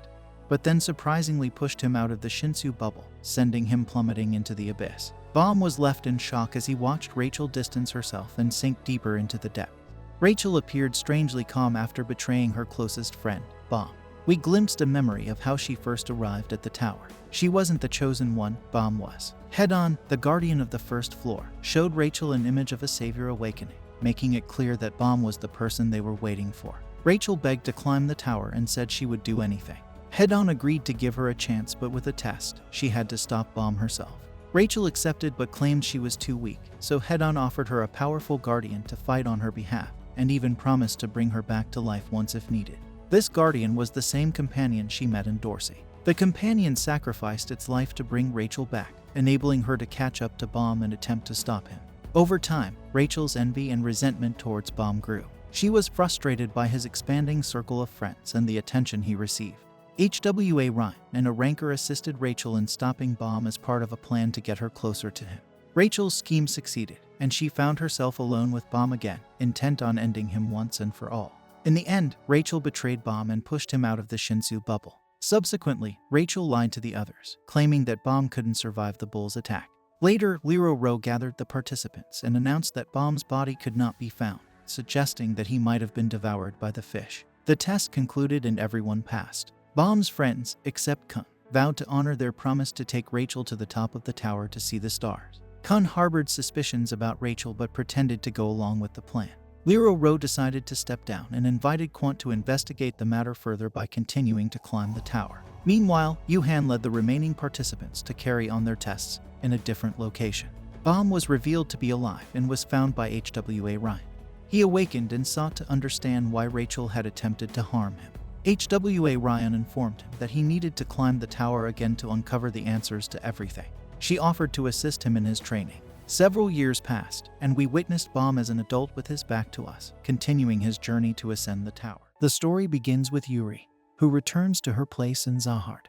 but then surprisingly pushed him out of the Shinsu bubble, sending him plummeting into the abyss. Baum was left in shock as he watched Rachel distance herself and sink deeper into the depth. Rachel appeared strangely calm after betraying her closest friend, Baum. We glimpsed a memory of how she first arrived at the tower. She wasn't the chosen one, Baum was. Head-On, the guardian of the first floor, showed Rachel an image of a savior awakening, making it clear that Baum was the person they were waiting for. Rachel begged to climb the tower and said she would do anything. Head-On agreed to give her a chance, but with a test, she had to stop Baum herself. Rachel accepted but claimed she was too weak, so Head-On offered her a powerful guardian to fight on her behalf, and even promised to bring her back to life once if needed. This guardian was the same companion she met in Dorsey. The companion sacrificed its life to bring Rachel back, enabling her to catch up to Baum and attempt to stop him. Over time, Rachel's envy and resentment towards Baum grew. She was frustrated by his expanding circle of friends and the attention he received. HWA Ryan and a ranker assisted Rachel in stopping Baum as part of a plan to get her closer to him. Rachel's scheme succeeded, and she found herself alone with Baum again, intent on ending him once and for all. In the end, Rachel betrayed Baum and pushed him out of the Shinsu bubble. Subsequently, Rachel lied to the others, claiming that Baum couldn't survive the bull's attack. Later, Lero Rowe gathered the participants and announced that Baum's body could not be found, suggesting that he might have been devoured by the fish. The test concluded and everyone passed. Baum's friends, except Kun, vowed to honor their promise to take Rachel to the top of the tower to see the stars. Kun harbored suspicions about Rachel but pretended to go along with the plan. Lero Rowe decided to step down and invited Quant to investigate the matter further by continuing to climb the tower. Meanwhile, Yuhan led the remaining participants to carry on their tests in a different location. Baum was revealed to be alive and was found by HWA Ryan. He awakened and sought to understand why Rachel had attempted to harm him. HWA Ryan informed him that he needed to climb the tower again to uncover the answers to everything. She offered to assist him in his training. Several years passed, and we witnessed Baum as an adult with his back to us, continuing his journey to ascend the tower. The story begins with Yuri, who returns to her place in Zahard.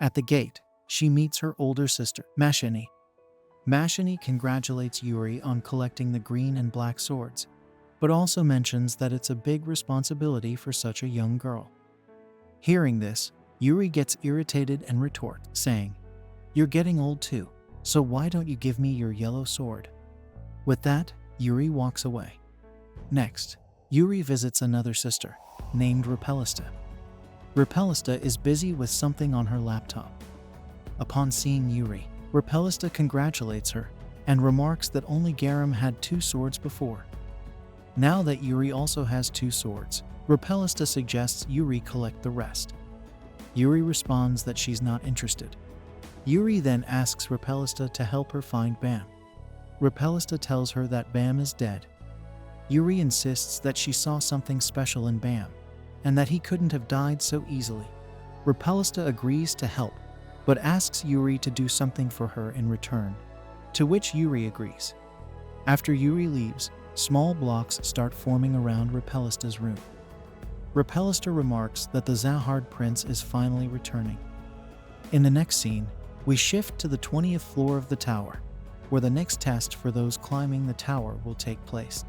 At the gate, she meets her older sister, Mashini. Mashini congratulates Yuri on collecting the green and black swords, but also mentions that it's a big responsibility for such a young girl. Hearing this, Yuri gets irritated and retorts, saying, "You're getting old too, so why don't you give me your yellow sword?" With that, Yuri walks away. Next, Yuri visits another sister, named Repelista. Repelista is busy with something on her laptop. Upon seeing Yuri, Repelista congratulates her and remarks that only Garam had 2 swords before. Now that Yuri also has 2 swords, Repelista suggests Yuri collect the rest. Yuri responds that she's not interested. Yuri then asks Repelista to help her find Bam. Repelista tells her that Bam is dead. Yuri insists that she saw something special in Bam, and that he couldn't have died so easily. Repelista agrees to help, but asks Yuri to do something for her in return, to which Yuri agrees. After Yuri leaves, small blocks start forming around Repelista's room. Repelista remarks that the Zahard prince is finally returning. In the next scene, we shift to the 20th floor of the tower, where the next test for those climbing the tower will take place.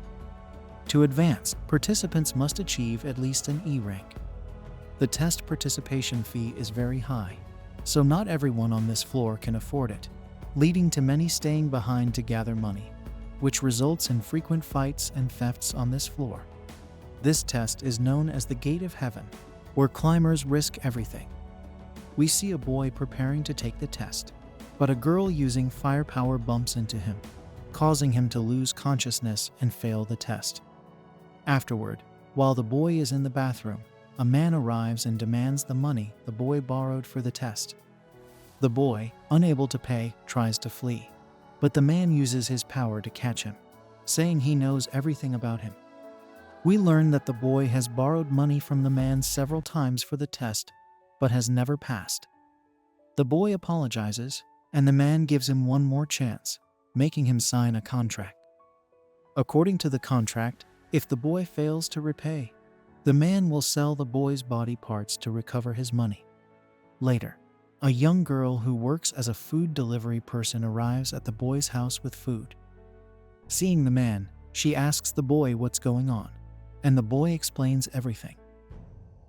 To advance, participants must achieve at least an E rank. The test participation fee is very high, so not everyone on this floor can afford it, leading to many staying behind to gather money, which results in frequent fights and thefts on this floor. This test is known as the Gate of Heaven, where climbers risk everything. We see a boy preparing to take the test, but a girl using firepower bumps into him, causing him to lose consciousness and fail the test. Afterward, while the boy is in the bathroom, a man arrives and demands the money the boy borrowed for the test. The boy, unable to pay, tries to flee, but the man uses his power to catch him, saying he knows everything about him. We learn that the boy has borrowed money from the man several times for the test, but has never passed. The boy apologizes, and the man gives him one more chance, making him sign a contract. According to the contract, if the boy fails to repay, the man will sell the boy's body parts to recover his money. Later, A young girl who works as a food delivery person arrives at the boy's house with food. Seeing the man, she asks the boy what's going on, and the boy explains everything.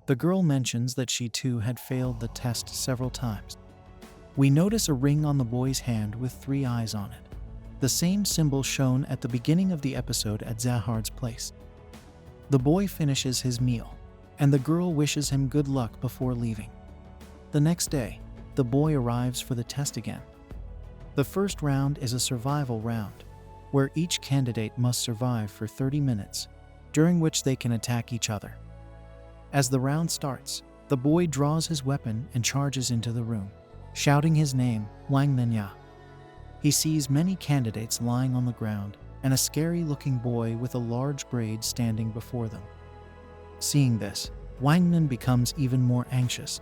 The girl mentions that she too had failed the test several times. We notice a ring on the boy's hand with 3 eyes on it, the same symbol shown at the beginning of the episode at Zahard's place. The boy finishes his meal, and the girl wishes him good luck before leaving. The next day, the boy arrives for the test again. The first round is a survival round, where each candidate must survive for 30 minutes, during which they can attack each other. As the round starts, the boy draws his weapon and charges into the room, shouting his name, Wang Nenya. He sees many candidates lying on the ground and a scary-looking boy with a large braid standing before them. Seeing this, Wang Nen becomes even more anxious.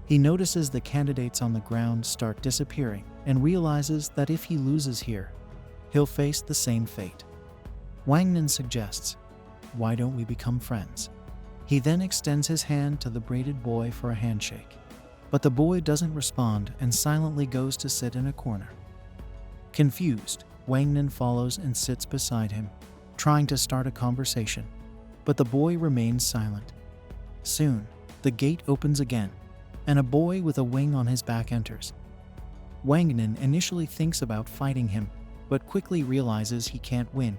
He notices the candidates on the ground start disappearing and realizes that if he loses here, he'll face the same fate. Wang Nen suggests, "Why don't we become friends?" He then extends his hand to the braided boy for a handshake, but the boy doesn't respond and silently goes to sit in a corner. Confused, Wang Nen follows and sits beside him, trying to start a conversation, but the boy remains silent. Soon, the gate opens again, and a boy with a wing on his back enters. Wang Nen initially thinks about fighting him, but quickly realizes he can't win.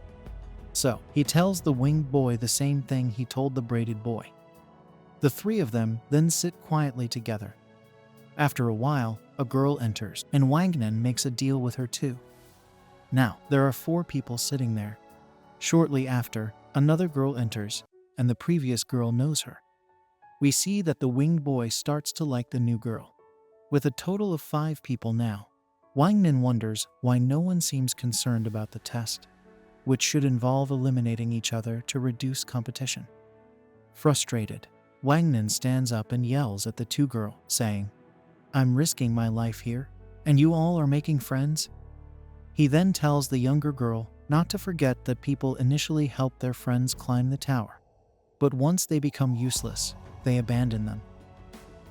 So, he tells the winged boy the same thing he told the braided boy. The 3 of them then sit quietly together. After a while, a girl enters, and Wang Nen makes a deal with her too. Now, there are 4 people sitting there. Shortly after, another girl enters, and the previous girl knows her. We see that the winged boy starts to like the new girl. With a total of 5 people now, Wang Nen wonders why no one seems concerned about the test, which should involve eliminating each other to reduce competition. Frustrated, Wang Nen stands up and yells at the 2 girls, saying, "I'm risking my life here, and you all are making friends?" He then tells the younger girl not to forget that people initially help their friends climb the tower, but once they become useless, they abandon them.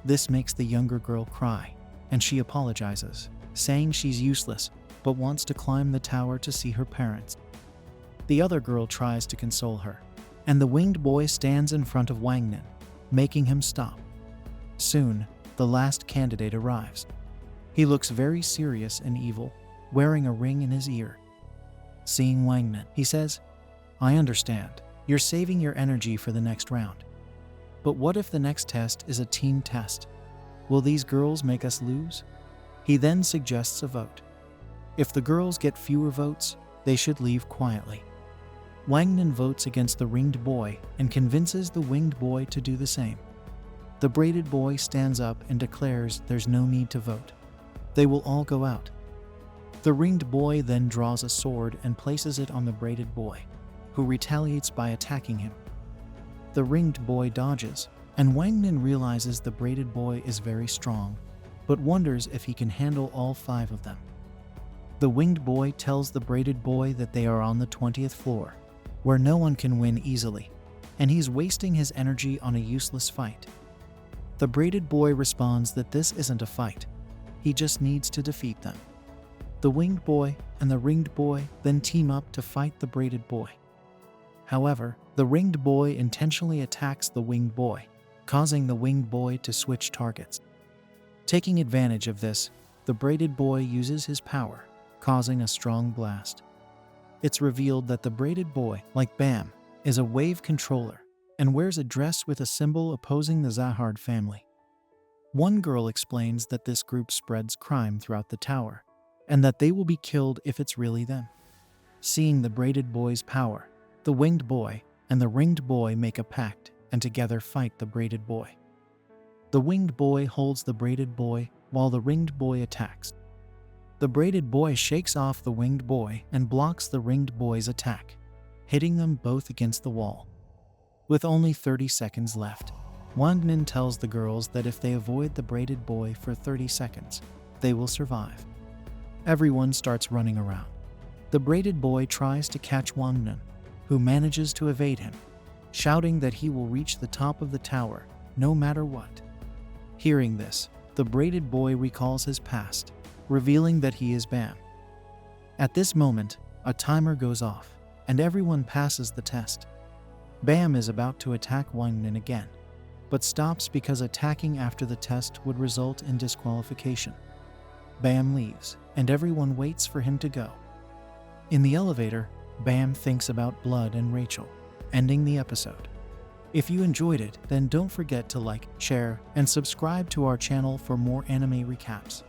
This makes the younger girl cry, and she apologizes, saying she's useless but wants to climb the tower to see her parents. The other girl tries to console her, and the winged boy stands in front of Wang Nen, making him stop. Soon, the last candidate arrives. He looks very serious and evil, wearing a ring in his ear. Seeing Wang Nen, he says, "I understand, you're saving your energy for the next round. But what if the next test is a team test? Will these girls make us lose?" He then suggests a vote. If the girls get fewer votes, they should leave quietly. Wang Nen votes against the ringed boy and convinces the winged boy to do the same. The braided boy stands up and declares there's no need to vote. They will all go out. The ringed boy then draws a sword and places it on the braided boy, who retaliates by attacking him. The ringed boy dodges, and Wang Nen realizes the braided boy is very strong, but wonders if he can handle all 5 of them. The winged boy tells the braided boy that they are on the 20th floor, where no one can win easily, and he's wasting his energy on a useless fight. The braided boy responds that this isn't a fight, he just needs to defeat them. The winged boy and the ringed boy then team up to fight the braided boy. However, the ringed boy intentionally attacks the winged boy, causing the winged boy to switch targets. Taking advantage of this, the braided boy uses his power, causing a strong blast. It's revealed that the braided boy, like Bam, is a wave controller and wears a dress with a symbol opposing the Zahard family. One girl explains that this group spreads crime throughout the tower, and that they will be killed if it's really them. Seeing the braided boy's power, the winged boy and the ringed boy make a pact and together fight the braided boy. The winged boy holds the braided boy while the ringed boy attacks. The braided boy shakes off the winged boy and blocks the ringed boy's attack, hitting them both against the wall. With only 30 seconds left, Wang Nen tells the girls that if they avoid the braided boy for 30 seconds, they will survive. Everyone starts running around. The braided boy tries to catch Wang Nen, who manages to evade him, shouting that he will reach the top of the tower no matter what. Hearing this, the braided boy recalls his past, revealing that he is Bam. At this moment, a timer goes off, and everyone passes the test. Bam is about to attack Wangnan again, but stops because attacking after the test would result in disqualification. Bam leaves, and everyone waits for him to go. In the elevator, Bam thinks about Blood and Rachel, ending the episode. If you enjoyed it, then don't forget to like, share, and subscribe to our channel for more anime recaps.